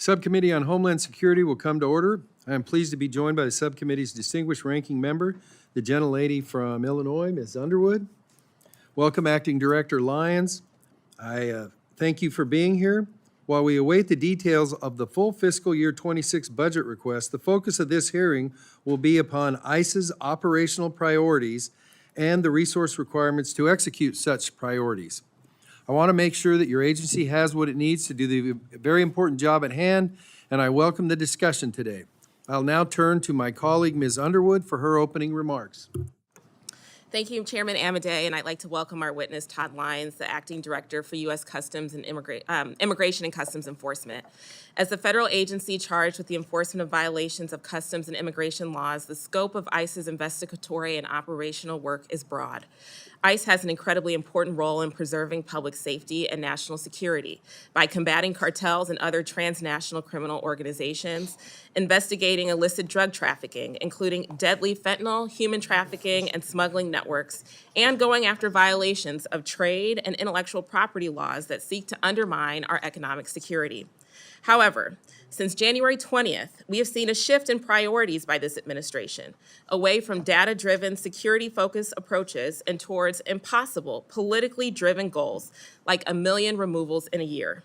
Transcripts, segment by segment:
Subcommittee on Homeland Security will come to order. I am pleased to be joined by the subcommittee's distinguished ranking member, the gentlelady from Illinois, Ms. Underwood. Welcome, Acting Director Lyons. I thank you for being here. While we await the details of the full fiscal year 26 budget request, the focus of this hearing will be upon ICE's operational priorities and the resource requirements to execute such priorities. I want to make sure that your agency has what it needs to do the very important job at hand, and I welcome the discussion today. I'll now turn to my colleague, Ms. Underwood, for her opening remarks. Thank you, Chairman Amadei, and I'd like to welcome our witness, Todd Lyons, the Acting Director for U.S. Customs and Immigration and Customs Enforcement. As the federal agency charged with the enforcement of violations of customs and immigration laws, the scope of ICE's investigatory and operational work is broad. ICE has an incredibly important role in preserving public safety and national security by combating cartels and other transnational criminal organizations, investigating illicit drug trafficking, including deadly fentanyl, human trafficking, and smuggling networks, and going after violations of trade and intellectual property laws that seek to undermine our economic security. However, since January 20th, we have seen a shift in priorities by this administration, away from data-driven, security-focused approaches and towards impossible, politically driven goals like 1 million removals in a year.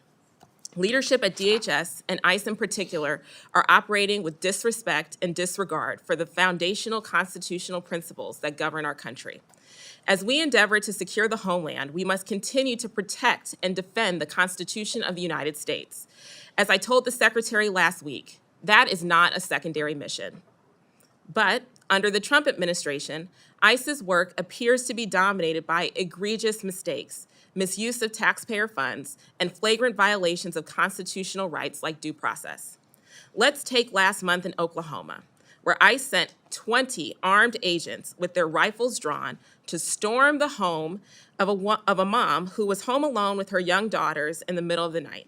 Leadership at DHS, and ICE in particular, are operating with disrespect and disregard for the foundational constitutional principles that govern our country. As we endeavor to secure the homeland, we must continue to protect and defend the Constitution of the United States. As I told the Secretary last week, that is not a secondary mission. But under the Trump administration, ICE's work appears to be dominated by egregious mistakes, misuse of taxpayer funds, and flagrant violations of constitutional rights like due process. Let's take last month in Oklahoma, where ICE sent 20 armed agents with their rifles drawn to storm the home of a mom who was home alone with her young daughters in the middle of the night.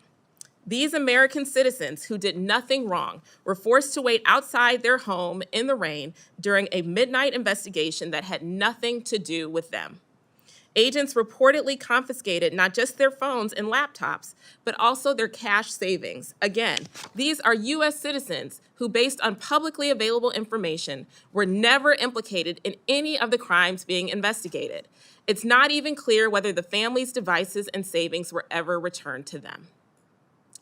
These American citizens who did nothing wrong were forced to wait outside their home in the rain during a midnight investigation that had nothing to do with them. Agents reportedly confiscated not just their phones and laptops, but also their cash savings. Again, these are U.S. citizens who, based on publicly available information, were never implicated in any of the crimes being investigated. It's not even clear whether the family's devices and savings were ever returned to them.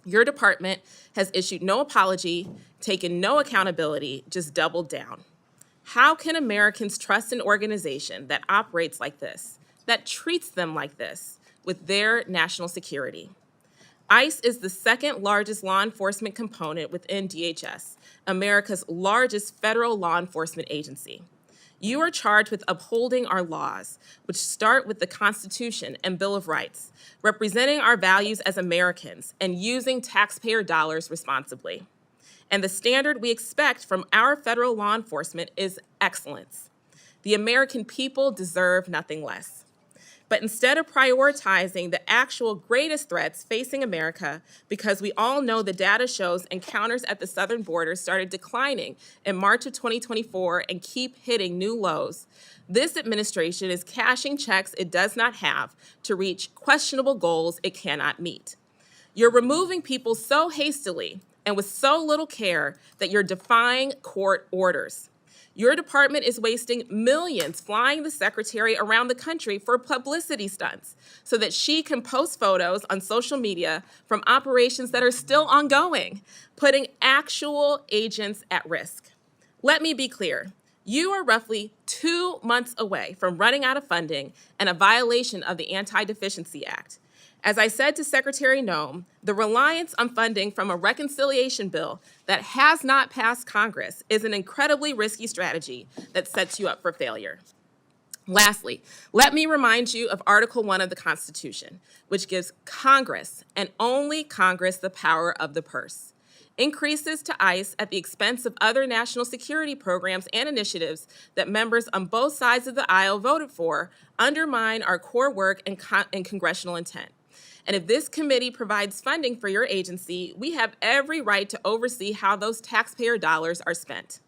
Your department has issued no apology, taken no accountability, just doubled down. How can Americans trust an organization that operates like this, that treats them like this, with their national security? ICE is the second largest law enforcement component within DHS, America's largest federal law enforcement agency. You are charged with upholding our laws, which start with the Constitution and Bill of Rights, representing our values as Americans and using taxpayer dollars responsibly. And the standard we expect from our federal law enforcement is excellence. The American people deserve nothing less. But instead of prioritizing the actual greatest threats facing America, because we all know the data shows encounters at the southern border started declining in March of 2024 and keep hitting new lows, this administration is cashing checks it does not have to reach questionable goals it cannot meet. You're removing people so hastily and with so little care that you're defying court orders. Your department is wasting millions flying the secretary around the country for publicity stunts so that she can post photos on social media from operations that are still ongoing, putting actual agents at risk. Let me be clear. You are roughly 2 months away from running out of funding and a violation of the Anti-Deficiency Act. As I said to Secretary Noem, the reliance on funding from a reconciliation bill that has not passed Congress is an incredibly risky strategy that sets you up for failure. Lastly, let me remind you of Article 1 of the Constitution, which gives Congress, and only Congress, the power of the purse. Increases to ICE at the expense of other national security programs and initiatives that members on both sides of the aisle voted for undermine our core work and congressional intent. And if this committee provides funding for your agency, we have every right to oversee how those taxpayer dollars are spent.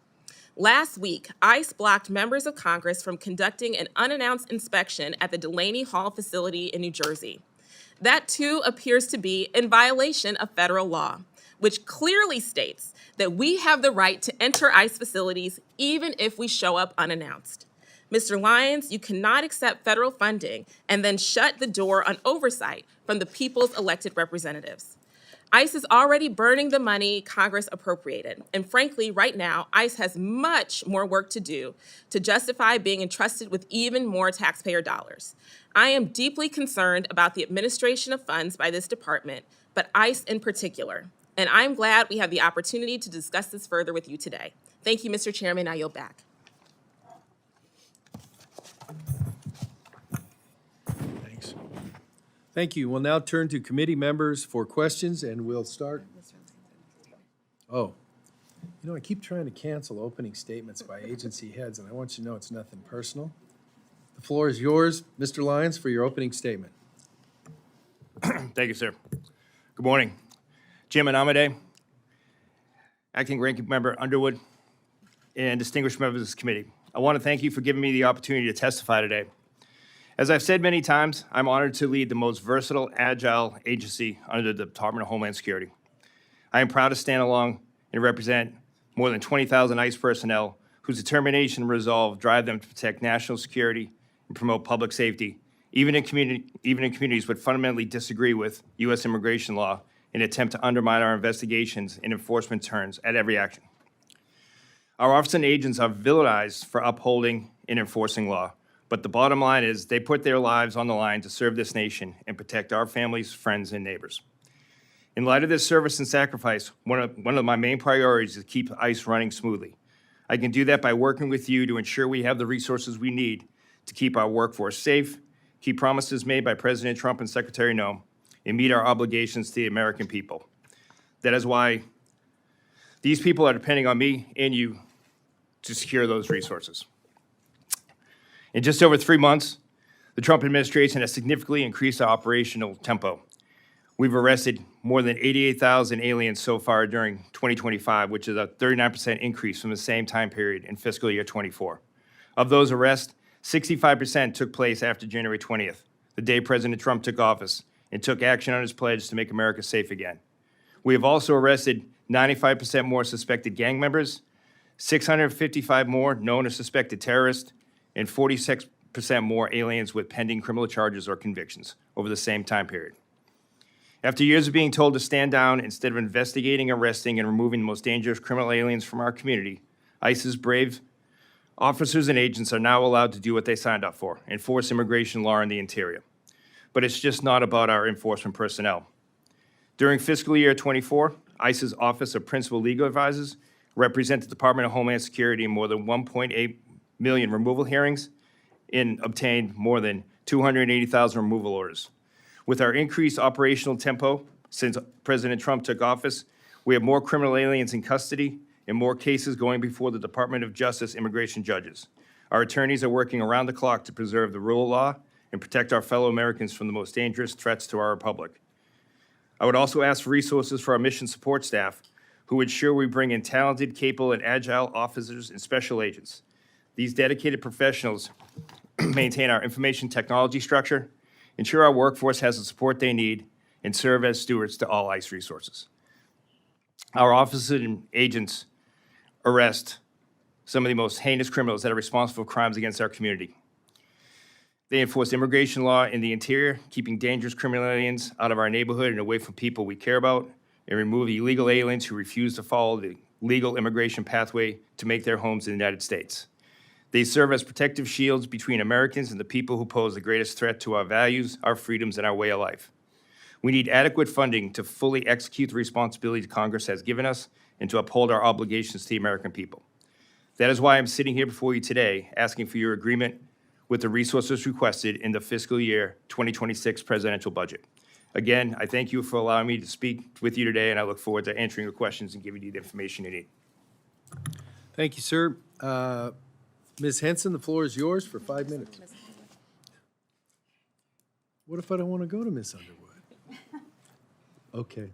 Last week, ICE blocked members of Congress from conducting an unannounced inspection at the Delaney Hall facility in New Jersey. That, too, appears to be in violation of federal law, which clearly states that we have the right to enter ICE facilities even if we show up unannounced. Mr. Lyons, you cannot accept federal funding and then shut the door on oversight from the people's elected representatives. ICE is already burning the money Congress appropriated. And frankly, right now, ICE has much more work to do to justify being entrusted with even more taxpayer dollars. I am deeply concerned about the administration of funds by this department, but ICE in particular. And I'm glad we have the opportunity to discuss this further with you today. Thank you, Mr. Chairman. I yield back. Thanks. Thank you. We'll now turn to committee members for questions, and we'll start. Oh, you know, I keep trying to cancel opening statements by agency heads, and I want you to know it's nothing personal. The floor is yours, Mr. Lyons, for your opening statement. Thank you, sir. Good morning. Chairman Amade, Acting Ranking Member Underwood, and distinguished members of this committee. I want to thank you for giving me the opportunity to testify today. As I've said many times, I'm honored to lead the most versatile, agile agency under the Department of Homeland Security. I am proud to stand along and represent more than 20,000 ICE personnel whose determination and resolve drive them to protect national security and promote public safety, even in communities would fundamentally disagree with U.S. immigration law in an attempt to undermine our investigations and enforcement turns at every action. Our officers and agents are villainized for upholding and enforcing law, but the bottom line is they put their lives on the line to serve this nation and protect our families, friends, and neighbors. In light of this service and sacrifice, one of my main priorities is to keep ICE running smoothly. I can do that by working with you to ensure we have the resources we need to keep our workforce safe, keep promises made by President Trump and Secretary Noem, and meet our obligations to the American people. That is why these people are depending on me and you to secure those resources. In just over 3 months, the Trump administration has significantly increased our operational tempo. We've arrested more than 88,000 aliens so far during 2025, which is a 39% increase from the same time period in fiscal year 24. Of those arrests, 65% took place after January 20th, the day President Trump took office and took action on his pledge to make America safe again. We have also arrested 95% more suspected gang members, 655 more known or suspected terrorists, and 46% more aliens with pending criminal charges or convictions over the same time period. After years of being told to stand down instead of investigating, arresting, and removing the most dangerous criminal aliens from our community, ICE's brave officers and agents are now allowed to do what they signed up for, enforce immigration law in the interior. But it's just not about our enforcement personnel. During fiscal year 24, ICE's Office of Principal Legal Advisors represent the Department of Homeland Security in more than 1.8 million removal hearings and obtained more than 280,000 removal orders. With our increased operational tempo since President Trump took office, we have more criminal aliens in custody and more cases going before the Department of Justice immigration judges. Our attorneys are working around the clock to preserve the rule of law and protect our fellow Americans from the most dangerous threats to our republic. I would also ask for resources for our mission support staff, who ensure we bring in talented, capable, and agile officers and special agents. These dedicated professionals maintain our information technology structure, ensure our workforce has the support they need, and serve as stewards to all ICE resources. Our officers and agents arrest some of the most heinous criminals that are responsible for crimes against our community. They enforce immigration law in the interior, keeping dangerous criminal aliens out of our neighborhood and away from people we care about, and remove illegal aliens who refuse to follow the legal immigration pathway to make their homes in the United States. They serve as protective shields between Americans and the people who pose the greatest threat to our values, our freedoms, and our way of life. We need adequate funding to fully execute the responsibility Congress has given us and to uphold our obligations to the American people. That is why I'm sitting here before you today, asking for your agreement with the resources requested in the fiscal year 2026 presidential budget. Again, I thank you for allowing me to speak with you today, and I look forward to answering your questions and giving you the information you need. Thank you, sir. Ms. Henson, the floor is yours for 5 minutes. What if I don't want to go to Ms. Underwood? Okay.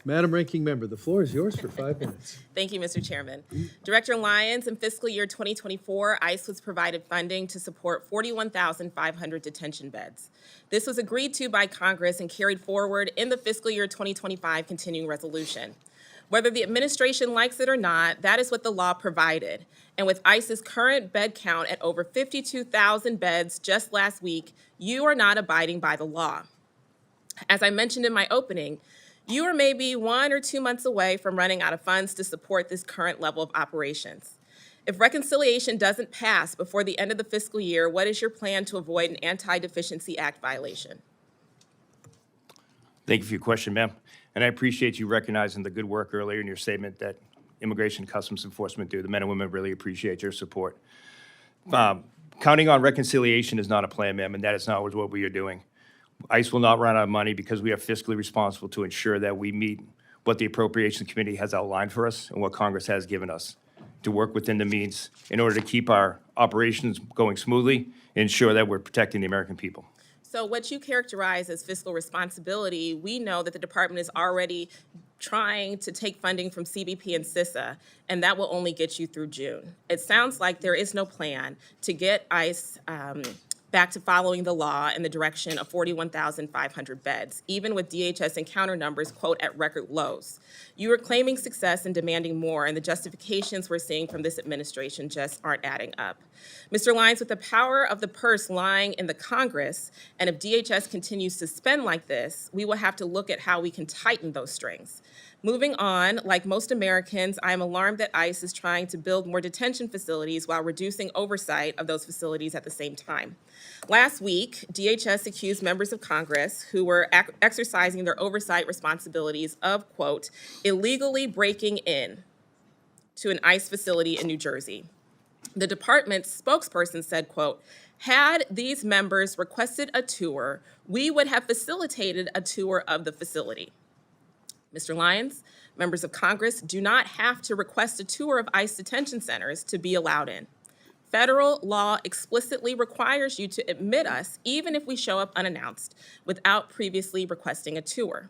Madam Ranking Member, the floor is yours for 5 minutes. Thank you, Mr. Chairman. Director Lyons, in fiscal year 2024, ICE was provided funding to support 41,500 detention beds. This was agreed to by Congress and carried forward in the fiscal year 2025 continuing resolution. Whether the administration likes it or not, that is what the law provided. And with ICE's current bed count at over 52,000 beds just last week, you are not abiding by the law. As I mentioned in my opening, you are maybe 1 or 2 months away from running out of funds to support this current level of operations. If reconciliation doesn't pass before the end of the fiscal year, what is your plan to avoid an Anti-Deficiency Act violation? Thank you for your question, ma'am. And I appreciate you recognizing the good work earlier in your statement that Immigration and Customs Enforcement do. The men and women really appreciate your support. Counting on reconciliation is not a plan, ma'am, and that is not what we are doing. ICE will not run out of money because we are fiscally responsible to ensure that we meet what the Appropriations Committee has outlined for us and what Congress has given us to work within the means in order to keep our operations going smoothly and ensure that we're protecting the American people. So what you characterize as fiscal responsibility, we know that the department is already trying to take funding from CBP and CISA, and that will only get you through June. It sounds like there is no plan to get ICE back to following the law in the direction of 41,500 beds, even with DHS encounter numbers, quote, at record lows. You are claiming success and demanding more, and the justifications we're seeing from this administration just aren't adding up. Mr. Lyons, with the power of the purse lying in the Congress, and if DHS continues to spend like this, we will have to look at how we can tighten those strings. Moving on, like most Americans, I am alarmed that ICE is trying to build more detention facilities while reducing oversight of those facilities at the same time. Last week, DHS accused members of Congress who were exercising their oversight responsibilities of, quote, illegally breaking in to an ICE facility in New Jersey. The department's spokesperson said, quote, had these members requested a tour, we would have facilitated a tour of the facility. Mr. Lyons, members of Congress do not have to request a tour of ICE detention centers to be allowed in. Federal law explicitly requires you to admit us even if we show up unannounced without previously requesting a tour.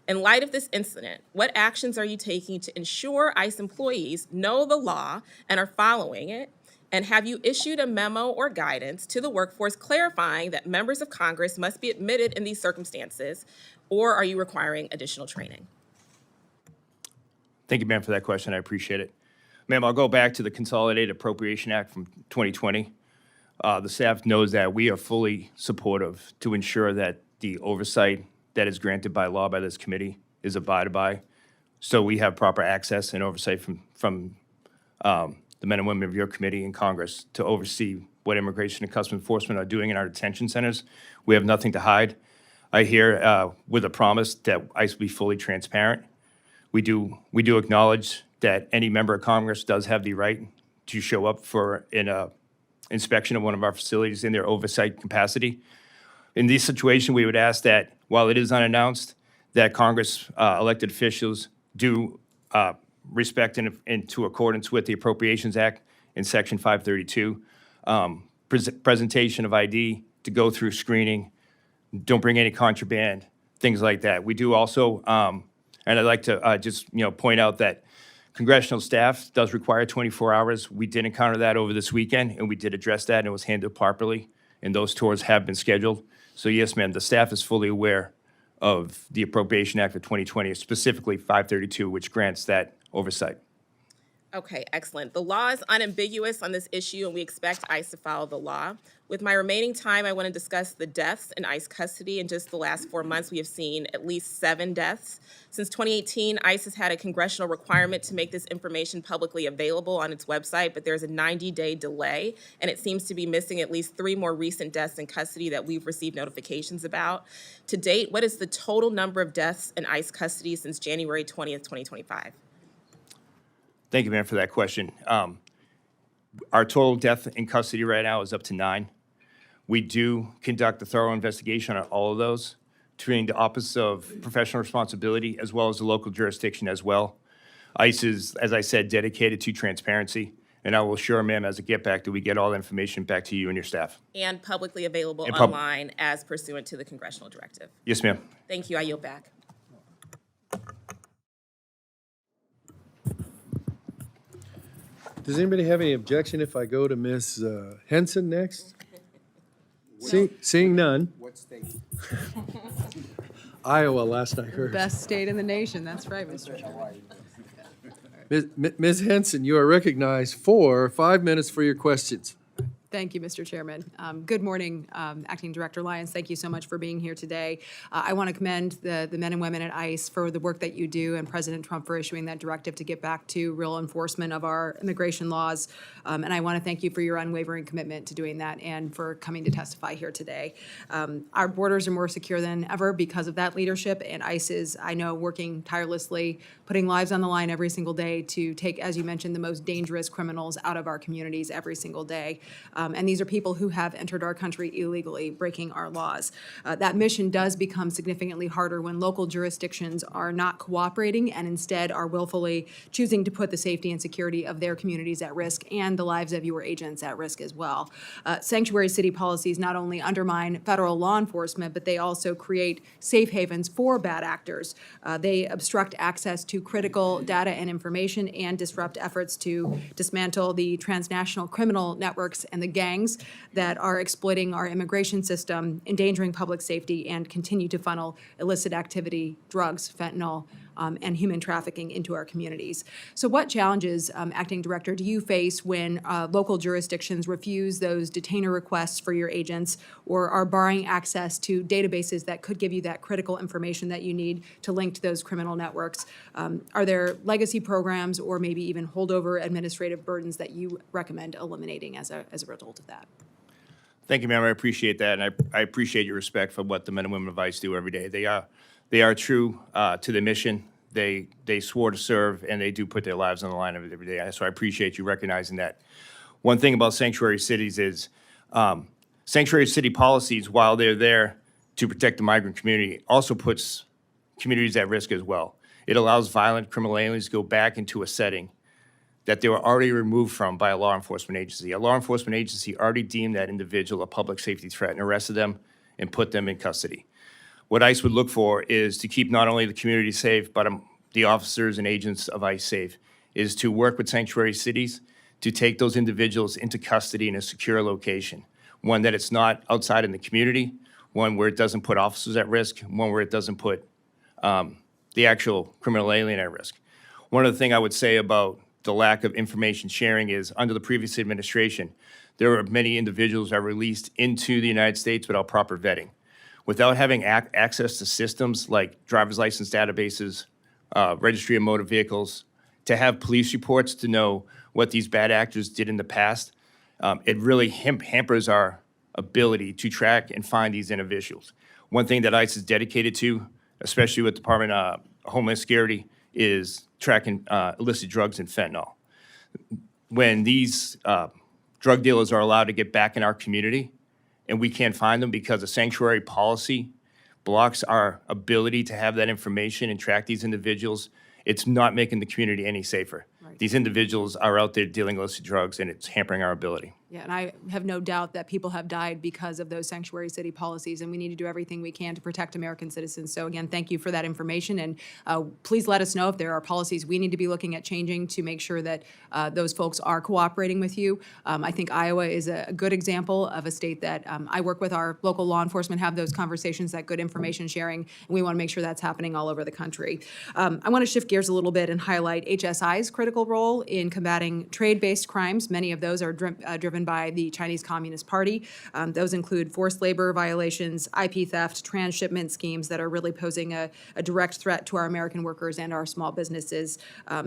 In light of this incident, what actions are you taking to ensure ICE employees know the law and are following it? And have you issued a memo or guidance to the workforce clarifying that members of Congress must be admitted in these circumstances, or are you requiring additional training? Thank you, ma'am, for that question. I appreciate it. Ma'am, I'll go back to the Consolidated Appropriation Act from 2020. The staff knows that we are fully supportive to ensure that the oversight that is granted by law by this committee is abided by. So we have proper access and oversight from the men and women of your committee in Congress to oversee what Immigration and Customs Enforcement are doing in our detention centers. We have nothing to hide. I hear with a promise that ICE will be fully transparent. We do acknowledge that any member of Congress does have the right to show up for an inspection of one of our facilities in their oversight capacity. In this situation, we would ask that while it is unannounced, that Congress elected officials do respect and into accordance with the Appropriations Act in Section 532, presentation of ID to go through screening, don't bring any contraband, things like that. We do also, and I'd like to just point out that congressional staff does require 24 hours. We did encounter that over this weekend, and we did address that, and it was handled properly, and those tours have been scheduled. So yes, ma'am, the staff is fully aware of the Appropriation Act of 2020, specifically 532, which grants that oversight. Okay, excellent. The law is unambiguous on this issue, and we expect ICE to follow the law. With my remaining time, I want to discuss the deaths in ICE custody. In just the last 4 months, we have seen at least 7 deaths. Since 2018, ICE has had a congressional requirement to make this information publicly available on its website, but there's a 90-day delay, and it seems to be missing at least 3 more recent deaths in custody that we've received notifications about. To date, what is the total number of deaths in ICE custody since January 20th, 2025? Thank you, ma'am, for that question. Our total death in custody right now is up to 9. We do conduct a thorough investigation on all of those, between the Office of Professional Responsibility as well as the local jurisdiction as well. ICE is, as I said, dedicated to transparency, and I will assure, ma'am, as a get back, that we get all the information back to you and your staff. And publicly available And online as pursuant to the congressional directive. Yes, ma'am. Thank you. I yield back. Does anybody have any objection if I go to Ms. Henson next? Seeing none. What state? Iowa, last I heard. Best state in the nation, that's right, Mr. Chairman. Ms. Henson, you are recognized for 5 minutes for your questions. Thank you, Mr. Chairman. Good morning, Acting Director Lyons. Thank you so much for being here today. I want to commend the men and women at ICE for the work that you do and President Trump for issuing that directive to get back to real enforcement of our immigration laws. And I want to thank you for your unwavering commitment to doing that and for coming to testify here today. Our borders are more secure than ever because of that leadership, and ICE is, I know, working tirelessly, putting lives on the line every single day to take, as you mentioned, the most dangerous criminals out of our communities every single day. And these are people who have entered our country illegally, breaking our laws. That mission does become significantly harder when local jurisdictions are not cooperating and instead are willfully choosing to put the safety and security of their communities at risk and the lives of your agents at risk as well. Sanctuary city policies not only undermine federal law enforcement, but they also create safe havens for bad actors. They obstruct access to critical data and information and disrupt efforts to dismantle the transnational criminal networks and the gangs that are exploiting our immigration system, endangering public safety, and continue to funnel illicit activity, drugs, fentanyl, and human trafficking into our communities. So what challenges, Acting Director, do you face when local jurisdictions refuse those detainer requests for your agents or are barring access to databases that could give you that critical information that you need to link to those criminal networks? Are there legacy programs or maybe even holdover administrative burdens that you recommend eliminating as a result of that? Thank you, ma'am. I appreciate that, and I appreciate your respect for what the men and women of ICE do every day. They are true to the mission. They swore to serve, and they do put their lives on the line every day. So I appreciate you recognizing that. One thing about sanctuary cities is sanctuary city policies, while they're there to protect the migrant community, also puts communities at risk as well. It allows violent criminal aliens to go back into a setting that they were already removed from by a law enforcement agency. A law enforcement agency already deemed that individual a public safety threat and arrested them and put them in custody. What ICE would look for is to keep not only the community safe, but the officers and agents of ICE safe, is to work with sanctuary cities to take those individuals into custody in a secure location. One that it's not outside in the community, one where it doesn't put officers at risk, one where it doesn't put the actual criminal alien at risk. One of the things I would say about the lack of information sharing is under the previous administration, there were many individuals that were released into the United States without proper vetting. Without having access to systems like driver's license databases, registry of motor vehicles, to have police reports to know what these bad actors did in the past, it really hampers our ability to track and find these individuals. One thing that ICE is dedicated to, especially with the Department of Homeland Security, is tracking illicit drugs and fentanyl. When these drug dealers are allowed to get back in our community and we can't find them because a sanctuary policy blocks our ability to have that information and track these individuals, it's not making the community any safer. Right. These individuals are out there dealing illicit drugs, and it's hampering our ability. Yeah, and I have no doubt that people have died because of those sanctuary city policies, and we need to do everything we can to protect American citizens. So again, thank you for that information, and please let us know if there are policies we need to be looking at changing to make sure that those folks are cooperating with you. I think Iowa is a good example of a state that I work with our local law enforcement, have those conversations, that good information sharing, and we want to make sure that's happening all over the country. I want to shift gears a little bit and highlight HSI's critical role in combating trade-based crimes. Many of those are driven by the Chinese Communist Party. Those include forced labor violations, IP theft, transshipment schemes that are really posing a direct threat to our American workers and our small businesses,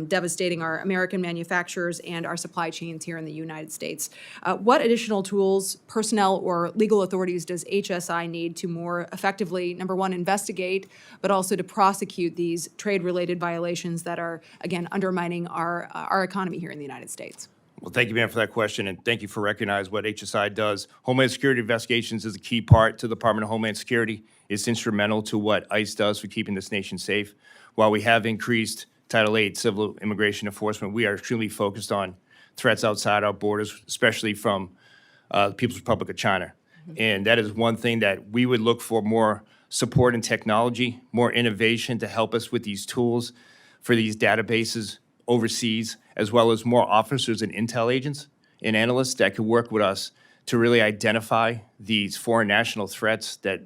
devastating our American manufacturers and our supply chains here in the United States. What additional tools, personnel, or legal authorities does HSI need to more effectively, number one, investigate, but also to prosecute these trade-related violations that are, again, undermining our economy here in the United States? Well, thank you, ma'am, for that question, and thank you for recognizing what HSI does. Homeland Security investigations is a key part to the Department of Homeland Security. It's instrumental to what ICE does for keeping this nation safe. While we have increased Title VIII civil immigration enforcement, we are extremely focused on threats outside our borders, especially from the People's Republic of China. And that is one thing that we would look for: more support in technology, more innovation to help us with these tools for these databases overseas, as well as more officers and intel agents and analysts that could work with us to really identify these foreign national threats that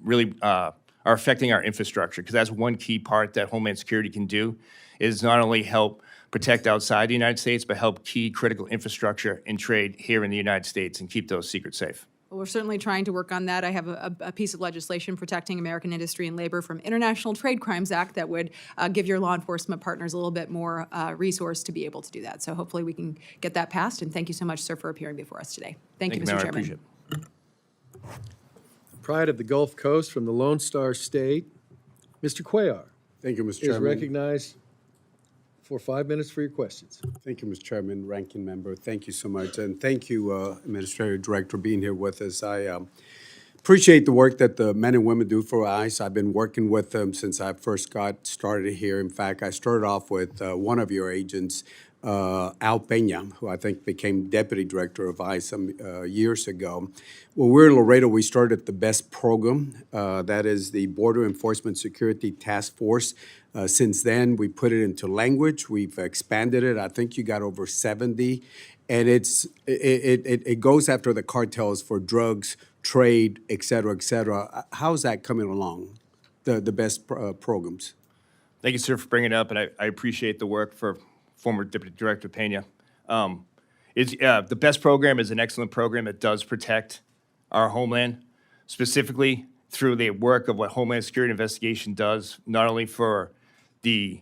really are affecting our infrastructure. Because that's one key part that Homeland Security can do, is not only help protect outside the United States, but help key critical infrastructure and trade here in the United States and keep those secrets safe. Well, we're certainly trying to work on that. I have a piece of legislation protecting American industry and labor from International Trade Crimes Act that would give your law enforcement partners a little bit more resource to be able to do that. So hopefully we can get that passed. And thank you so much, sir, for appearing before us today. Thank you, Mr. Ma'am. I Chairman. appreciate it. Pride of the Gulf Coast from the Lone Star State, Mr. Cuellar Thank you, Mr. is Chairman. recognized for 5 minutes for your questions. Thank you, Mr. Chairman, Ranking Member. Thank you so much. And thank you, Administrative Director, being here with us. I appreciate the work that the men and women do for ICE. I've been working with them since I first got started here. In fact, I started off with one of your agents, Al Peña, who I think became Deputy Director of ICE some years ago. Well, we're in Laredo. We started the BEST program. That is the Border Enforcement Security Task Force. Since then, we put it into language. We've expanded it. I think you got over 70. And it goes after the cartels for drugs, trade, et cetera, et cetera. How's that coming along, the BEST programs? Thank you, sir, for bringing it up, and I appreciate the work for former Deputy Director Peña. The BEST program is an excellent program that does protect our homeland, specifically through the work of what Homeland Security Investigation does, not only for the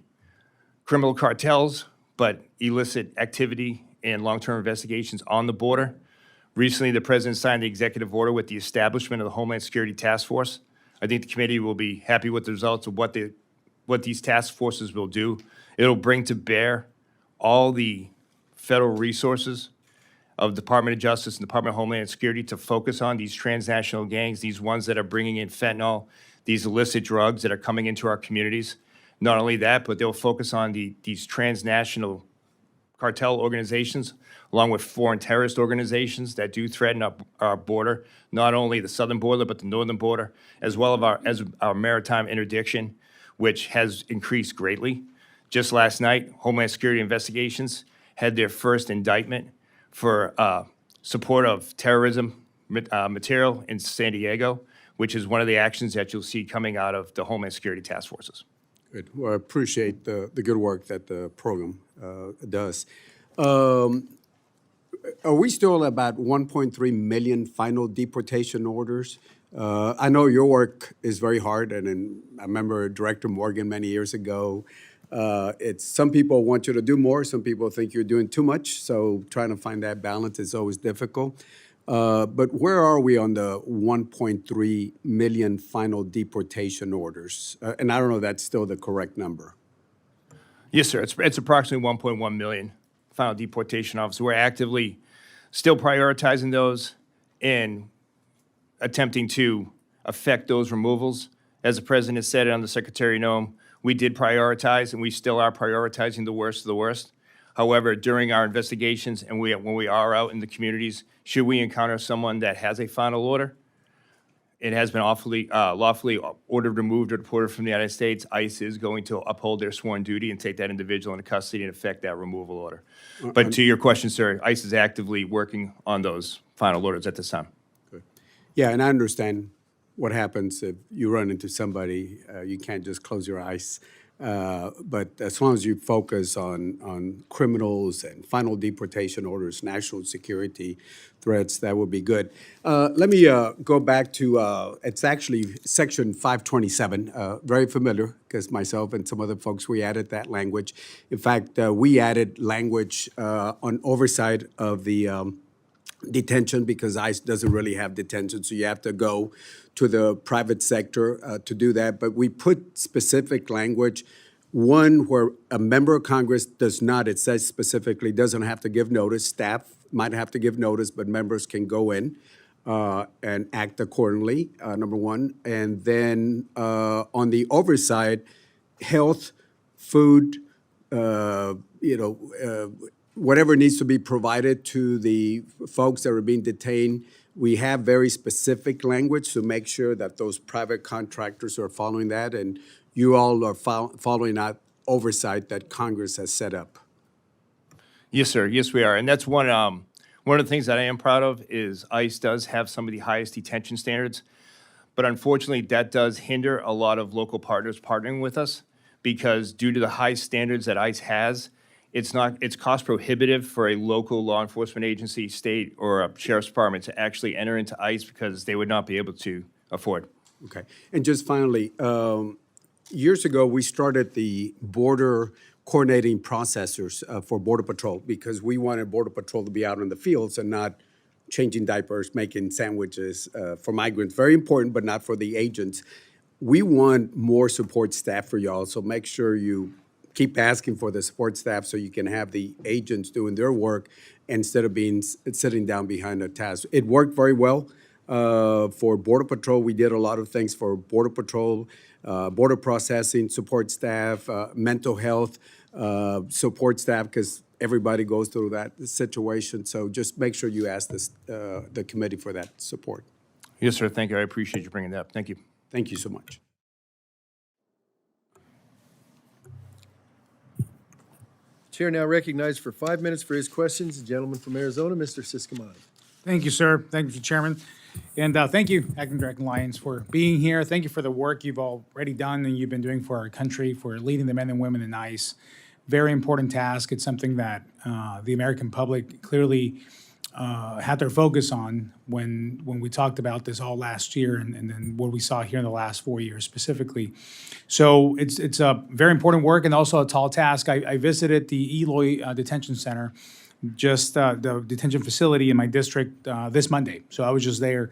criminal cartels, but illicit activity and long-term investigations on the border. Recently, the President signed the executive order with the establishment of the Homeland Security Task Force. I think the committee will be happy with the results of what these task forces will do. It'll bring to bear all the federal resources of Department of Justice and Department of Homeland Security to focus on these transnational gangs, these ones that are bringing in fentanyl, these illicit drugs that are coming into our communities. Not only that, but they'll focus on these transnational cartel organizations, along with foreign terrorist organizations that do threaten our border, not only the southern border, but the northern border, as well as our maritime interdiction, which has increased greatly. Just last night, Homeland Security Investigations had their first indictment for support of terrorism material in San Diego, which is one of the actions that you'll see coming out of the Homeland Security Task Forces. Good. Well, I appreciate the good work that the program does. Are we still at about 1.3 million final deportation orders? I know your work is very hard, and I remember Director Morgan many years ago. Some people want you to do more, some people think you're doing too much, so trying to find that balance is always difficult. But where are we on the 1.3 million final deportation orders? And I don't know if that's still the correct number. Yes, sir. It's approximately 1.1 million final deportation officers. We're actively still prioritizing those and attempting to affect those removals. As the President said it under Secretary Noem, we did prioritize, and we still are prioritizing the worst of the worst. However, during our investigations and when we are out in the communities, should we encounter someone that has a final order, it has been lawfully ordered, removed, or deported from the United States, ICE is going to uphold their sworn duty and take that individual into custody and effect that removal order. But to your question, sir, ICE is actively working on those final orders at this time. Good. Yeah, and I understand what happens if you run into somebody, you can't just close your eyes. But as long as you focus on criminals and final deportation orders, national security threats, that would be good. Let me go back to, it's actually Section 527, very familiar, because myself and some other folks, we added that language. In fact, we added language on oversight of the detention, because ICE doesn't really have detention, so you have to go to the private sector to do that. But we put specific language, one where a member of Congress does not, it says specifically, doesn't have to give notice. Staff might have to give notice, but members can go in and act accordingly, number one. And then on the oversight, health, food, whatever needs to be provided to the folks that are being detained. We have very specific language to make sure that those private contractors are following that, and you all are following that oversight that Congress has set up. Yes, sir. Yes, we are. And that's one of the things that I am proud of is ICE does have some of the highest detention standards. But unfortunately, that does hinder a lot of local partners partnering with us because due to the high standards that ICE has, it's cost prohibitive for a local law enforcement agency, state, or a sheriff's department to actually enter into ICE because they would not be able to afford. Okay. And just finally, years ago, we started the border coordinating processors for Border Patrol because we wanted Border Patrol to be out in the fields and not changing diapers, making sandwiches for migrants. Very important, but not for the agents. We want more support staff for y'all, so make sure you keep asking for the support staff so you can have the agents doing their work instead of sitting down behind a task. It worked very well. For Border Patrol, we did a lot of things for Border Patrol, border processing, support staff, mental health, support staff, because everybody goes through that situation. So just make sure you ask the committee for that support. Yes, sir. Thank you. I appreciate you bringing that up. Thank you. Thank you so much. Chair now recognized for 5 minutes for his questions, the gentleman from Arizona, Mr. Siscomani. Thank you, sir. Thank you, Mr. Chairman. And thank you, Acting Director Lyons, for being here. Thank you for the work you've already done and you've been doing for our country, for leading the men and women in ICE. Very important task. It's something that the American public clearly had their focus on when we talked about this all last year and then what we saw here in the last 4 years specifically. So it's a very important work and also a tall task. I visited the Eloy Detention Center, just the detention facility in my district this Monday. So I was just there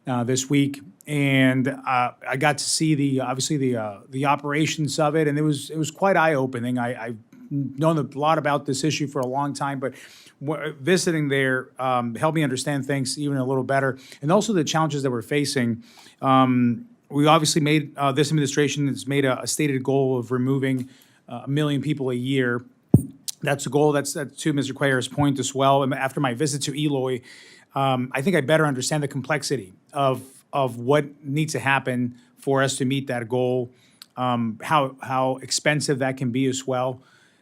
this week, and I got to see obviously the operations of it, and it was quite eye-opening. I've known a lot about this issue for a long time, but visiting there helped me understand things even a little better, and also the challenges that we're facing. We obviously made this administration has made a stated goal of removing 1 million people a year. That's a goal. That's to Mr. Cuellar's point as well. And after my visit to Eloy, I think I better understand the complexity of what needs to happen for us to meet that goal, how expensive that can be as well.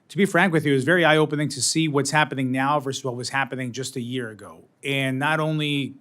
To be frank with you, it was very eye-opening to see what's happening now versus what was happening just a year ago. And not only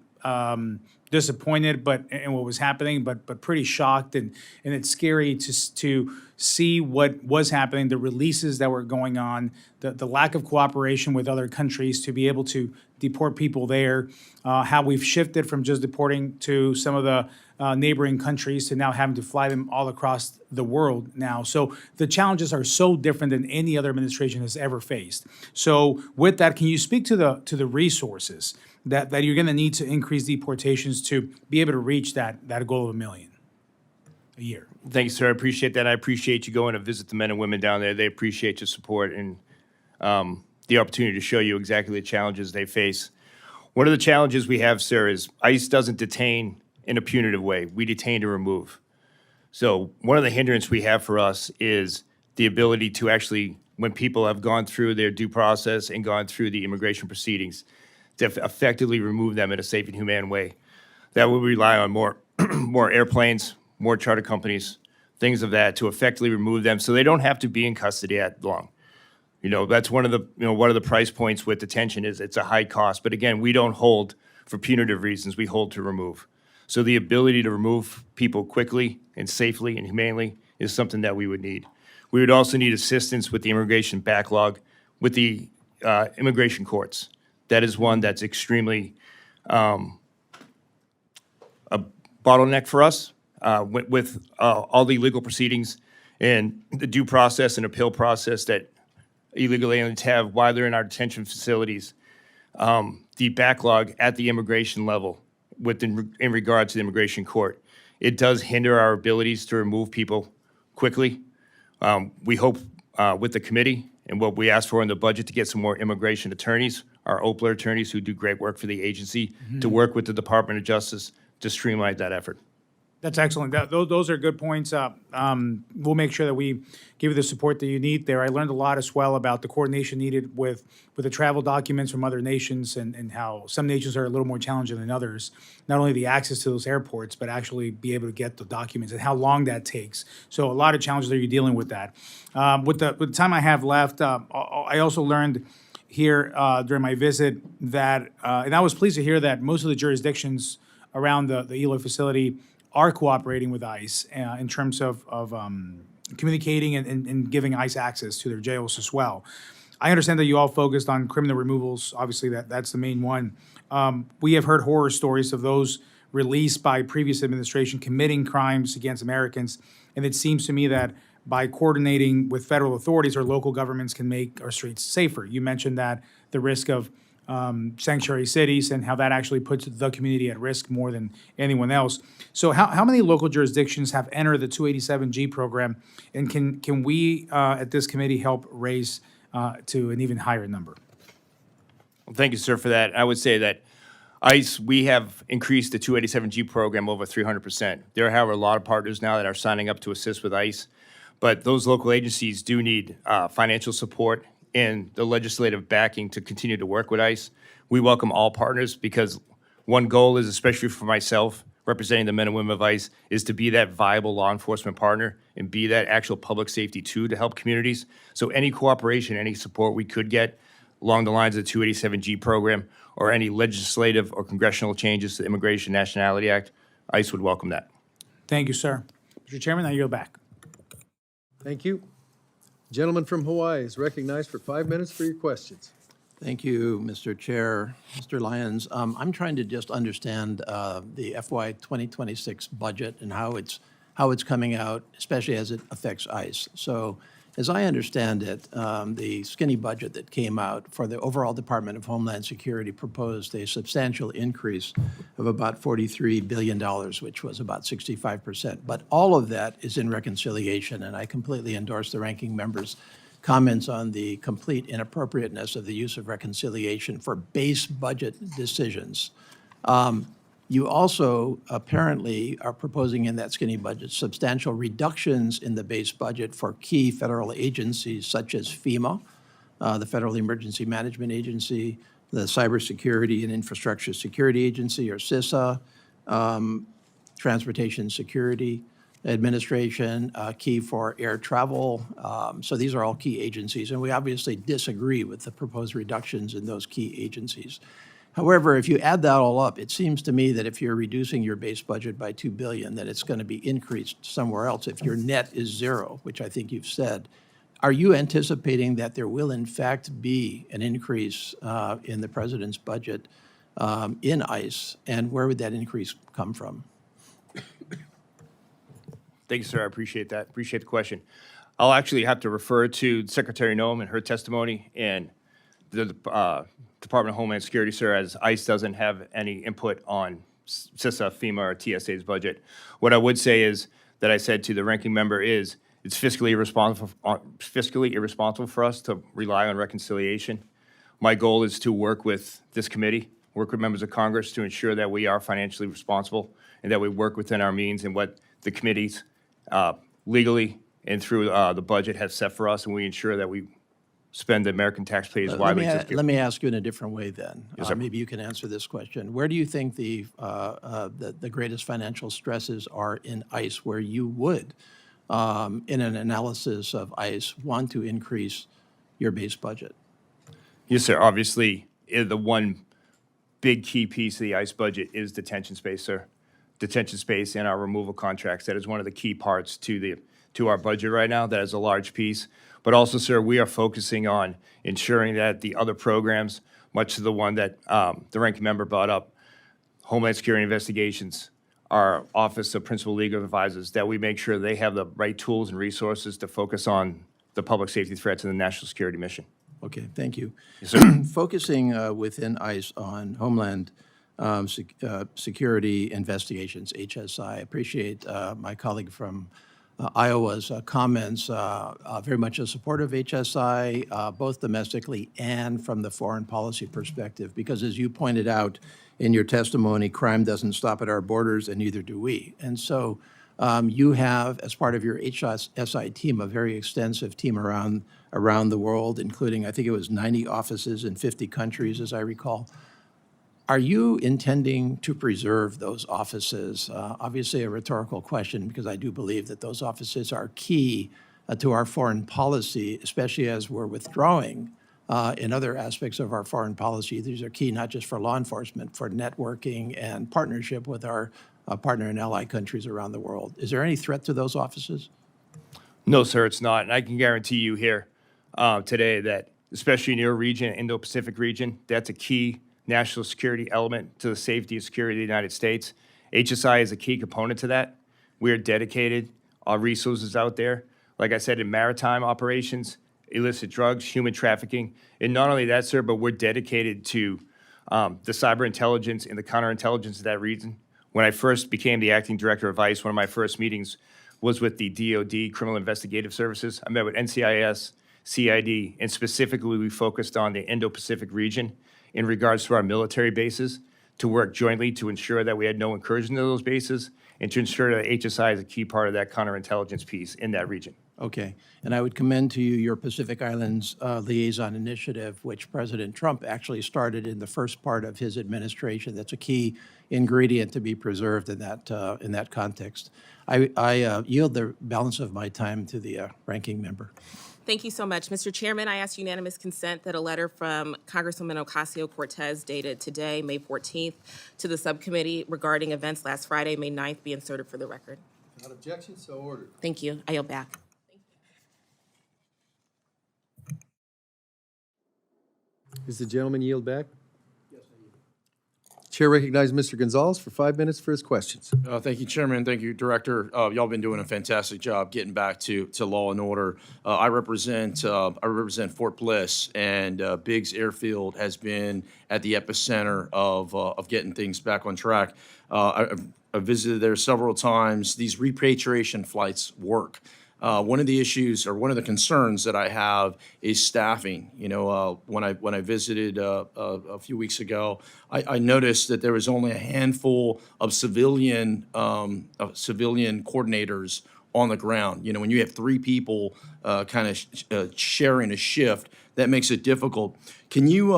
disappointed in what was happening, but pretty shocked. And it's scary to see what was happening, the releases that were going on, the lack of cooperation with other countries to be able to deport people there, how we've shifted from just deporting to some of the neighboring countries to now having to fly them all across the world now. So the challenges are so different than any other administration has ever faced. So with that, can you speak to the resources that you're going to need to increase deportations to be able to reach that goal of 1 million a year? Thank you, sir. I appreciate that. I appreciate you going to visit the men and women down there. They appreciate your support and the opportunity to show you exactly the challenges they face. One of the challenges we have, sir, is ICE doesn't detain in a punitive way. We detain to remove. So one of the hindrances we have for us is the ability to actually, when people have gone through their due process and gone through the immigration proceedings, to effectively remove them in a safe and humane way. That will rely on more airplanes, more charter companies, things of that to effectively remove them so they don't have to be in custody that long. You know, that's one of the price points with detention is it's a high cost. But again, we don't hold for punitive reasons, we hold to remove. So the ability to remove people quickly and safely and humanely is something that we would need. We would also need assistance with the immigration backlog with the immigration courts. That is one that's extremely a bottleneck for us with all the legal proceedings and the due process and appeal process that illegal aliens have while they're in our detention facilities. The backlog at the immigration level in regard to the immigration court, it does hinder our abilities to remove people quickly. We hope with the committee and what we asked for in the budget to get some more immigration attorneys, our OPLA attorneys who do great work for the agency, to work with the Department of Justice to streamline that effort. That's excellent. Those are good points. We'll make sure that we give you the support that you need there. I learned a lot as well about the coordination needed with the travel documents from other nations and how some nations are a little more challenging than others. Not only the access to those airports, but actually be able to get the documents and how long that takes. So a lot of challenges that you're dealing with that. With the time I have left, I also learned here during my visit that, and I was pleased to hear that most of the jurisdictions around the Eloy facility are cooperating with ICE in terms of communicating and giving ICE access to their jails as well. I understand that you all focused on criminal removals. Obviously, that's the main one. We have heard horror stories of those released by previous administration committing crimes against Americans, and it seems to me that by coordinating with federal authorities, our local governments can make our streets safer. You mentioned that the risk of sanctuary cities and how that actually puts the community at risk more than anyone else. So how many local jurisdictions have entered the 287G program, and can we at this committee help raise to an even higher number? Well, thank you, sir, for that. I would say that ICE, we have increased the 287G program over 300%. There are a lot of partners now that are signing up to assist with ICE, but those local agencies do need financial support and the legislative backing to continue to work with ICE. We welcome all partners because one goal is, especially for myself, representing the men and women of ICE, is to be that viable law enforcement partner and be that actual public safety tool to help communities. So any cooperation, any support we could get along the lines of the 287G program or any legislative or congressional changes to the Immigration Nationality Act, ICE would welcome that. Thank you, sir. Mr. Chairman, I yield back. Thank you. Gentleman from Hawaii is recognized for 5 minutes for your questions. Thank you, Mr. Chair. Mr. Lyons, I'm trying to just understand the FY 2026 budget and how it's coming out, especially as it affects ICE. So as I understand it, the skinny budget that came out for the overall Department of Homeland Security proposed a substantial increase of about $43 billion, which was about 65%. But all of that is in reconciliation, and I completely endorse the ranking member's comments on the complete inappropriateness of the use of reconciliation for base budget decisions. You also apparently are proposing in that skinny budget substantial reductions in the base budget for key federal agencies such as FEMA, the Federal Emergency Management Agency, the Cybersecurity and Infrastructure Security Agency, or CISA, Transportation Security Administration, key for air travel. So these are all key agencies, and we obviously disagree with the proposed reductions in those key agencies. However, if you add that all up, it seems to me that if you're reducing your base budget by $2 billion, that it's going to be increased somewhere else. If your net is zero, which I think you've said, are you anticipating that there will in fact be an increase in the president's budget in ICE, and where would that increase come from? Thank you, sir. I appreciate that. Appreciate the question. I'll actually have to refer to Secretary Noem and her testimony and the Department of Homeland Security, sir, as ICE doesn't have any input on CISA, FEMA, or TSA's budget. What I would say is that I said to the ranking member is it's fiscally irresponsible for us to rely on reconciliation. My goal is to work with this committee, work with members of Congress to ensure that we are financially responsible and that we work within our means and what the committees legally and through the budget have set for us, and we ensure that we spend the American taxpayers wisely. Let me ask you in a different way then. Yes, sir. Maybe you can answer this question. Where do you think the greatest financial stresses are in ICE, where you would, in an analysis of ICE, want to increase your base budget? Yes, sir. Obviously, the one big key piece of the ICE budget is detention space, sir. Detention space and our removal contracts. That is one of the key parts to our budget right now. That is a large piece. But also, sir, we are focusing on ensuring that the other programs, much to the one that the ranking member brought up, Homeland Security Investigations, our Office of Principal Legal Advisors, that we make sure they have the right tools and resources to focus on the public safety threats and the national security mission. Okay, thank you. Yes, sir. Focusing within ICE on Homeland Security Investigations, HSI. I appreciate my colleague from Iowa's comments, very much a supporter of HSI, both domestically and from the foreign policy perspective, because as you pointed out in your testimony, crime doesn't stop at our borders, and neither do we. And so you have, as part of your HSI team, a very extensive team around the world, including, I think it was 90 offices in 50 countries, as I recall. Are you intending to preserve those offices? Obviously a rhetorical question, because I do believe that those offices are key to our foreign policy, especially as we're withdrawing in other aspects of our foreign policy. These are key not just for law enforcement, for networking and partnership with our partner and ally countries around the world. Is there any threat to those offices? No, sir, it's not. And I can guarantee you here today that, especially in your region, Indo-Pacific region, that's a key national security element to the safety and security of the United States. HSI is a key component to that. We are dedicated, our resources out there, like I said, in maritime operations, illicit drugs, human trafficking. And not only that, sir, but we're dedicated to the cyber intelligence and the counterintelligence of that region. When I first became the acting director of ICE, one of my first meetings was with the DOD, Criminal Investigative Services. I met with NCIS, CID, and specifically we focused on the Indo-Pacific region in regards to our military bases to work jointly to ensure that we had no incursion to those bases and to ensure that HSI is a key part of that counterintelligence piece in that region. Okay. And I would commend to you your Pacific Islands Liaison Initiative, which President Trump actually started in the first part of his administration. That's a key ingredient to be preserved in that context. I yield the balance of my time to the ranking member. Thank you so much. Mr. Chairman, I ask unanimous consent that a letter from Congresswoman Ocasio-Cortez dated today, May 14th, to the subcommittee regarding events last Friday, May 9th, be inserted for the record. Without objection, so ordered. Thank you. I yield back. Does the gentleman yield back? Yes, I yield. Chair recognizes Mr. Gonzalez for 5 minutes for his questions. Thank you, Chairman. Thank you, Director. Y'all been doing a fantastic job getting back to law and order. I represent Fort Bliss, and Biggs Airfield has been at the epicenter of getting things back on track. I've visited there several times. These repatriation flights work. One of the issues, or one of the concerns that I have, is staffing. You know, when I visited a few weeks ago, I noticed that there was only a handful of civilian coordinators on the ground. You know, when you have 3 people kind of sharing a shift, that makes it difficult. Can you,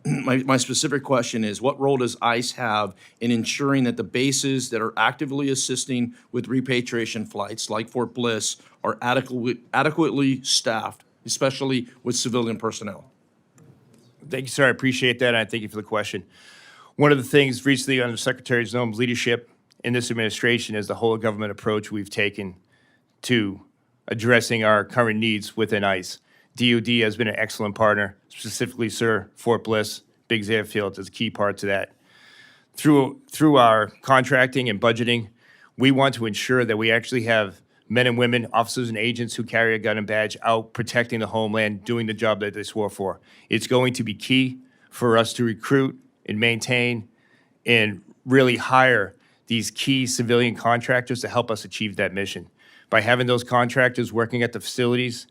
my specific question is, what role does ICE have in ensuring that the bases that are actively assisting with repatriation flights, like Fort Bliss, are adequately staffed, especially with civilian personnel? Thank you, sir. I appreciate that, and I thank you for the question. One of the things recently under Secretary Zome's leadership in this administration is the whole of government approach we've taken to addressing our current needs within ICE. DOD has been an excellent partner, specifically, sir, Fort Bliss, Biggs Airfield is a key part to that. Through our contracting and budgeting, we want to ensure that we actually have men and women, officers and agents who carry a gun and badge out protecting the homeland, doing the job that they swore for. It's going to be key for us to recruit and maintain and really hire these key civilian contractors to help us achieve that mission. By having those contractors working at the facilities,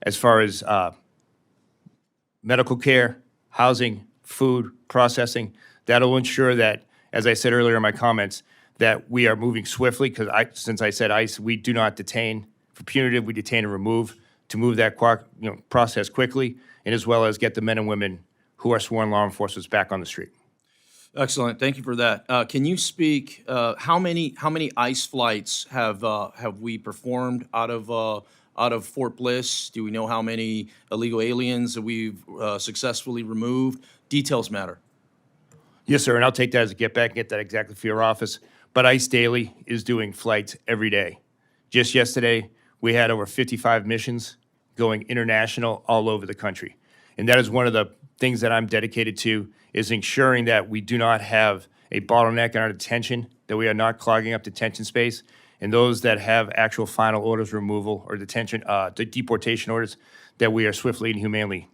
as far as medical care, housing, food, processing, that'll ensure that, as I said earlier in my comments, that we are moving swiftly, because since I said ICE, we do not detain for punitive, we detain and remove, to move that process quickly, and as well as get the men and women who are sworn law enforcement back on the street. Excellent. Thank you for that. Can you speak, how many ICE flights have we performed out of Fort Bliss? Do we know how many illegal aliens that we've successfully removed? Details matter. Yes, sir, and I'll take that as a get back and get that exactly for your office. But ICE Daily is doing flights every day. Just yesterday, we had over 55 missions going international all over the country. And that is one of the things that I'm dedicated to, is ensuring that we do not have a bottleneck in our detention, that we are not clogging up detention space, and those that have actual final orders removal or deportation orders, that we are swiftly and humanely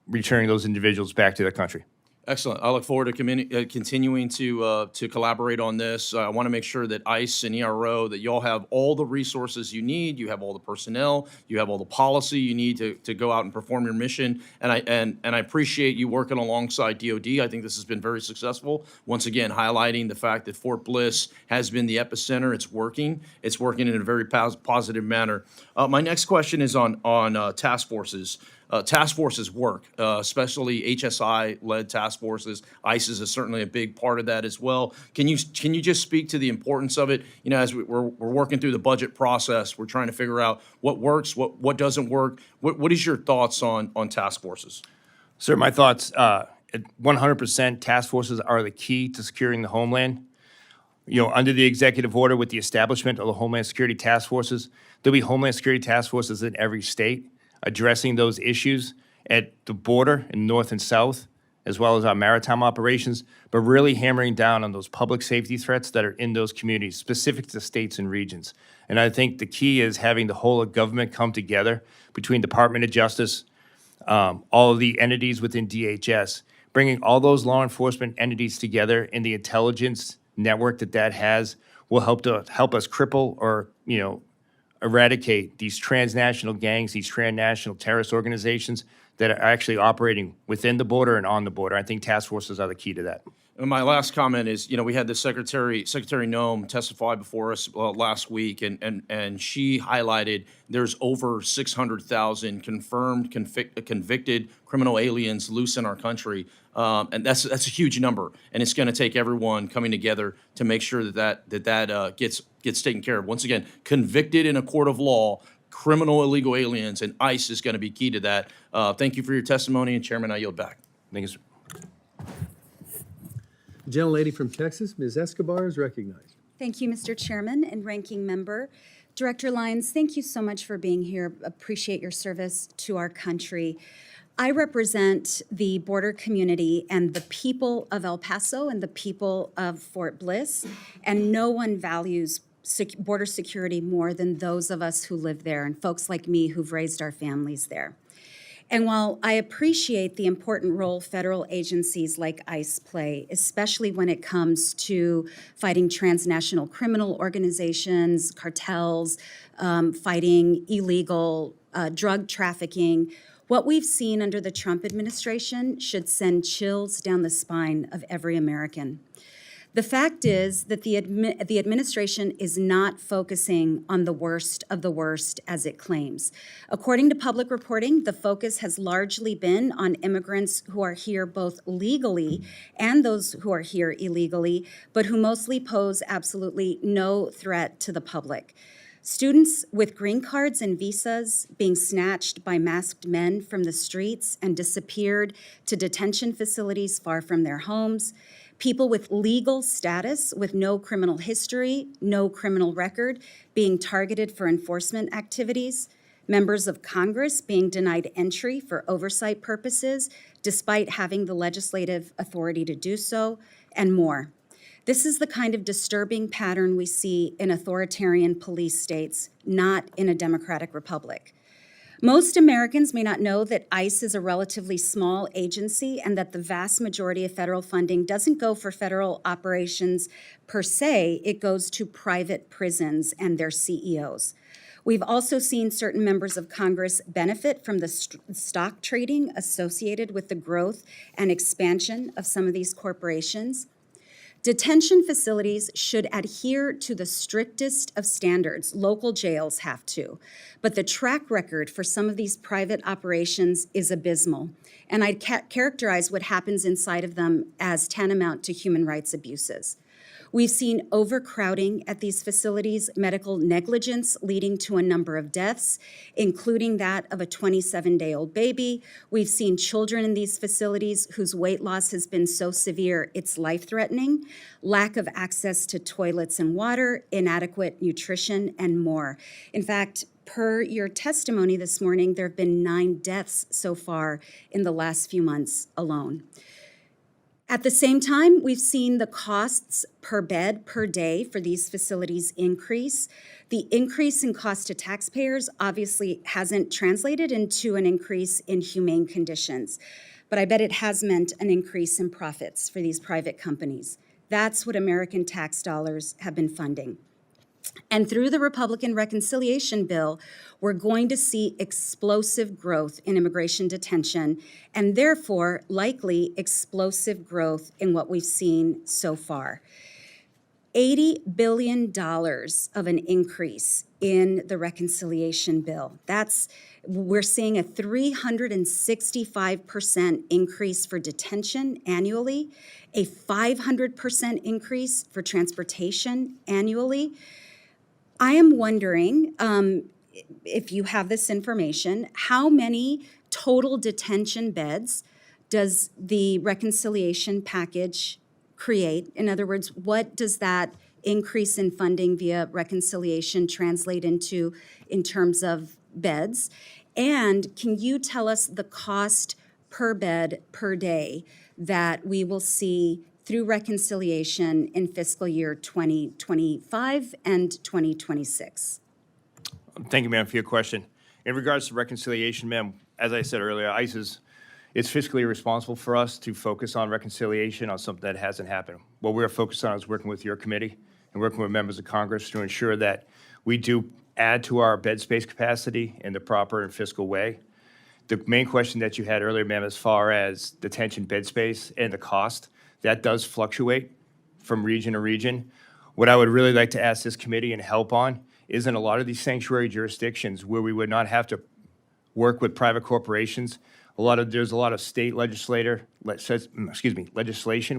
returning those individuals back to their country. Excellent. I look forward to continuing to collaborate on this. I want to make sure that ICE and ERO, that y'all have all the resources you need, you have all the personnel, you have all the policy you need to go out and perform your mission. And I appreciate you working alongside DOD. I think this has been very successful. Once again, highlighting the fact that Fort Bliss has been the epicenter. It's working. It's working in a very positive manner. My next question is on task forces. Task forces work, especially HSI-led task forces. ICE is certainly a big part of that as well. Can you just speak to the importance of it? You know, as we're working through the budget process, we're trying to figure out what works, what doesn't work. What is your thoughts on task forces? Sir, my thoughts, 100% task forces are the key to securing the homeland. You know, under the executive order with the establishment of the Homeland Security Task Forces, there'll be Homeland Security Task Forces in every state addressing those issues at the border in North and South, as well as our maritime operations, but really hammering down on those public safety threats that are in those communities, specific to states and regions. And I think the key is having the whole of government come together between Department of Justice, all of the entities within DHS, bringing all those law enforcement entities together in the intelligence network that has will help us cripple or, you know, eradicate these transnational gangs, these transnational terrorist organizations that are actually operating within the border and on the border. I think task forces are the key to that. And my last comment is, you know, we had the Secretary Noem testify before us last week, and she highlighted there's over 600,000 confirmed convicted criminal aliens loose in our country, and that's a huge number. And it's going to take everyone coming together to make sure that gets taken care of. Once again, convicted in a court of law, criminal illegal aliens, and ICE is going to be key to that. Thank you for your testimony, and Chairman, I yield back. Thank you, sir. The gentlelady from Texas, Ms. Escobar, is recognized. Thank you, Mr. Chairman and Ranking Member. Director Lyons, thank you so much for being here. Appreciate your service to our country. I represent the border community and the people of El Paso and the people of Fort Bliss, and no one values border security more than those of us who live there and folks like me who've raised our families there. And while I appreciate the important role federal agencies like ICE play, especially when it comes to fighting transnational criminal organizations, cartels, fighting illegal drug trafficking, what we've seen under the Trump administration should send chills down the spine of every American. The fact is that the administration is not focusing on the worst of the worst as it claims. According to public reporting, the focus has largely been on immigrants who are here both legally and those who are here illegally, but who mostly pose absolutely no threat to the public. Students with green cards and visas being snatched by masked men from the streets and disappeared to detention facilities far from their homes. People with legal status with no criminal history, no criminal record, being targeted for enforcement activities. Members of Congress being denied entry for oversight purposes, despite having the legislative authority to do so, and more. This is the kind of disturbing pattern we see in authoritarian police states, not in a democratic republic. Most Americans may not know that ICE is a relatively small agency and that the vast majority of federal funding doesn't go for federal operations per se, it goes to private prisons and their CEOs. We've also seen certain members of Congress benefit from the stock trading associated with the growth and expansion of some of these corporations. Detention facilities should adhere to the strictest of standards. Local jails have to. But the track record for some of these private operations is abysmal. And I'd characterize what happens inside of them as tantamount to human rights abuses. We've seen overcrowding at these facilities, medical negligence leading to a number of deaths, including that of a 27-day-old baby. We've seen children in these facilities whose weight loss has been so severe it's life-threatening, lack of access to toilets and water, inadequate nutrition, and more. In fact, per your testimony this morning, there have been 9 deaths so far in the last few months alone. At the same time, we've seen the costs per bed per day for these facilities increase. The increase in cost to taxpayers obviously hasn't translated into an increase in humane conditions, but I bet it has meant an increase in profits for these private companies. That's what American tax dollars have been funding. And through the Republican reconciliation bill, we're going to see explosive growth in immigration detention and therefore likely explosive growth in what we've seen so far. $80 billion of an increase in the reconciliation bill. We're seeing a 365% increase for detention annually, a 500% increase for transportation annually. I am wondering, if you have this information, how many total detention beds does the reconciliation package create? In other words, what does that increase in funding via reconciliation translate into in terms of beds? And can you tell us the cost per bed per day that we will see through reconciliation in fiscal year 2025 and 2026? Thank you, ma'am, for your question. In regards to reconciliation, ma'am, as I said earlier, ICE is fiscally responsible for us to focus on reconciliation on something that hasn't happened. What we're focused on is working with your committee and working with members of Congress to ensure that we do add to our bed space capacity in the proper and fiscal way. The main question that you had earlier, ma'am, as far as detention bed space and the cost, that does fluctuate from region to region. What I would really like to ask this committee and help on is in a lot of these sanctuary jurisdictions where we would not have to work with private corporations. There's a lot of state legislation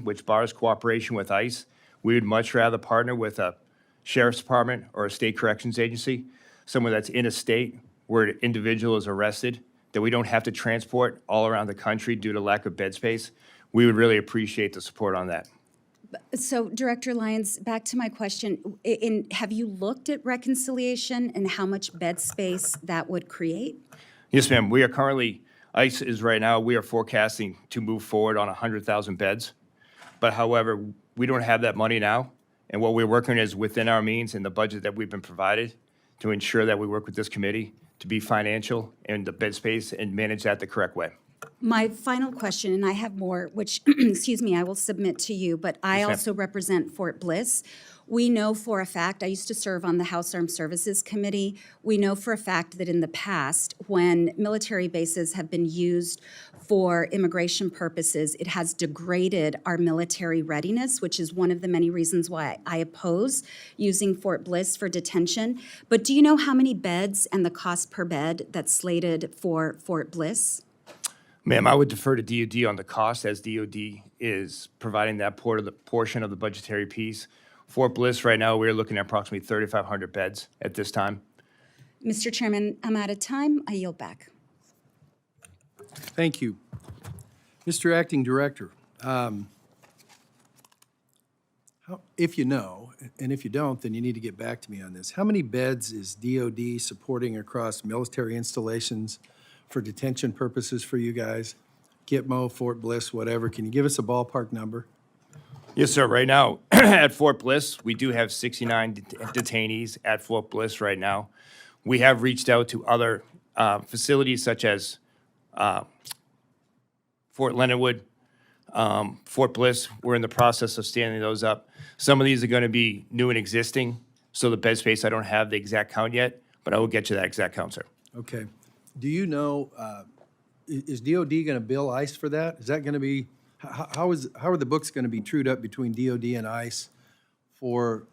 which bars cooperation with ICE. We would much rather partner with a sheriff's department or a state corrections agency, somewhere that's in a state where an individual is arrested, that we don't have to transport all around the country due to lack of bed space. We would really appreciate the support on that. So, Director Lyons, back to my question. Have you looked at reconciliation and how much bed space that would create? Yes, ma'am. We are currently, ICE is right now, we are forecasting to move forward on 100,000 beds. But however, we don't have that money now. And what we're working is within our means and the budget that we've been provided to ensure that we work with this committee to be financial and the bed space and manage that the correct way. My final question, and I have more, which, excuse me, I will submit to you, but I Yes, ma'am. also represent Fort Bliss. We know for a fact, I used to serve on the House Armed Services Committee. We know for a fact that in the past, when military bases have been used for immigration purposes, it has degraded our military readiness, which is one of the many reasons why I oppose using Fort Bliss for detention. But do you know how many beds and the cost per bed that's slated for Fort Bliss? Ma'am, I would defer to DOD on the cost as DOD is providing that portion of the budgetary piece. Fort Bliss, right now, we're looking at approximately 3,500 beds at this time. Mr. Chairman, I'm out of time. I yield back. Thank you. Mr. Acting Director, if you know, and if you don't, then you need to get back to me on this. How many beds is DOD supporting across military installations for detention purposes for you guys? Gitmo, Fort Bliss, whatever. Can you give us a ballpark number? Yes, sir. Right now, at Fort Bliss, we do have 69 detainees at Fort Bliss right now. We have reached out to other facilities such as Fort Leonard Wood, Fort Bliss. We're in the process of standing those up. Some of these are going to be new and existing, so the bed space, I don't have the exact count yet, but I will get you that exact count, sir. Okay. Do you know, is DOD going to bill ICE for that? Is that going to be, how are the books going to be trued up between DOD and ICE for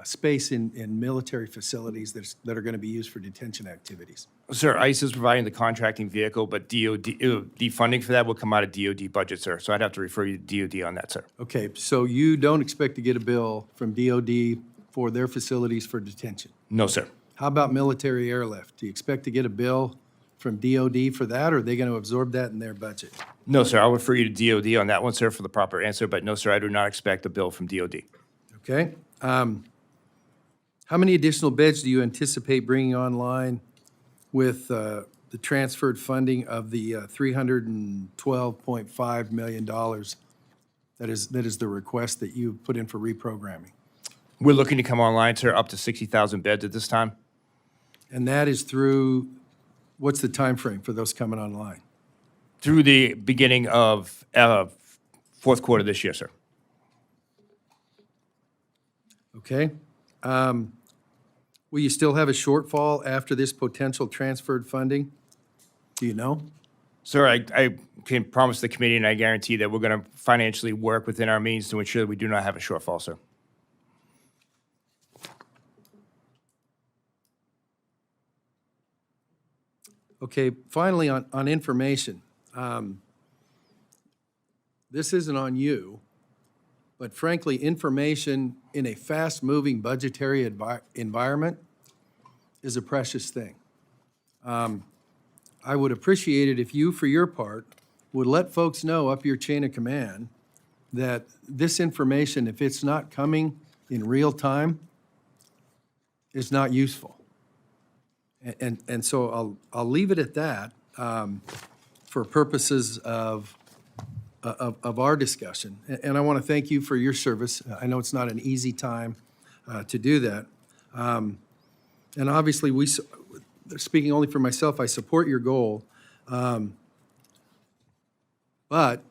space in military facilities that are going to be used for detention activities? Sir, ICE is providing the contracting vehicle, but the funding for that will come out of DOD budget, sir. So I'd have to refer you to DOD on that, sir. Okay, so you don't expect to get a bill from DOD for their facilities for detention? No, sir. How about military airlift? Do you expect to get a bill from DOD for that, or are they going to absorb that in their budget? No, sir. I'll refer you to DOD on that one, sir, for the proper answer. But no, sir, I do not expect a bill from DOD. Okay. How many additional beds do you anticipate bringing online with the transferred funding of the $312.5 million that is the request that you put in for reprogramming? We're looking to come online, sir, up to 60,000 beds at this time. And that is through, what's the time frame for those coming online? Through the beginning of fourth quarter this year, sir. Okay. Will you still have a shortfall after this potential transferred funding? Do you know? Sir, I can promise the committee and I guarantee that we're going to financially work within our means to ensure that we do not have a shortfall, sir. Okay, finally, on information. This isn't on you, but frankly, information in a fast-moving budgetary environment is a precious thing. I would appreciate it if you, for your part, would let folks know up your chain of command that this information, if it's not coming in real time, is not useful. And so I'll leave it at that for purposes of our discussion. And I want to thank you for your service. I know it's not an easy time to do that. And obviously, speaking only for myself, I support your goal. But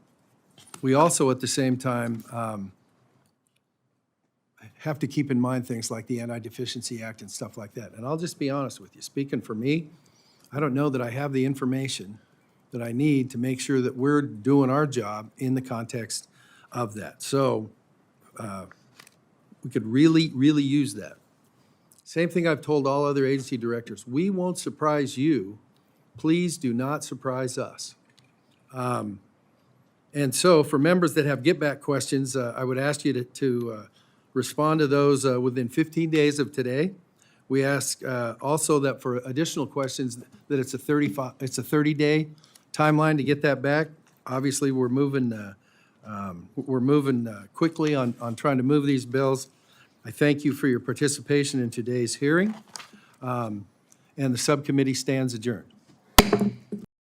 we also, at the same time, have to keep in mind things like the Anti-Deficiency Act and stuff like that. And I'll just be honest with you, speaking for me, I don't know that I have the information that I need to make sure that we're doing our job in the context of that. So we could really, really use that. Same thing I've told all other agency directors. We won't surprise you. Please do not surprise us. And so for members that have get-back questions, I would ask you to respond to those within 15 days of today. We ask also that for additional questions, that it's a 30-day timeline to get that back. Obviously, we're moving quickly on trying to move these bills. I thank you for your participation in today's hearing, and the subcommittee stands adjourned.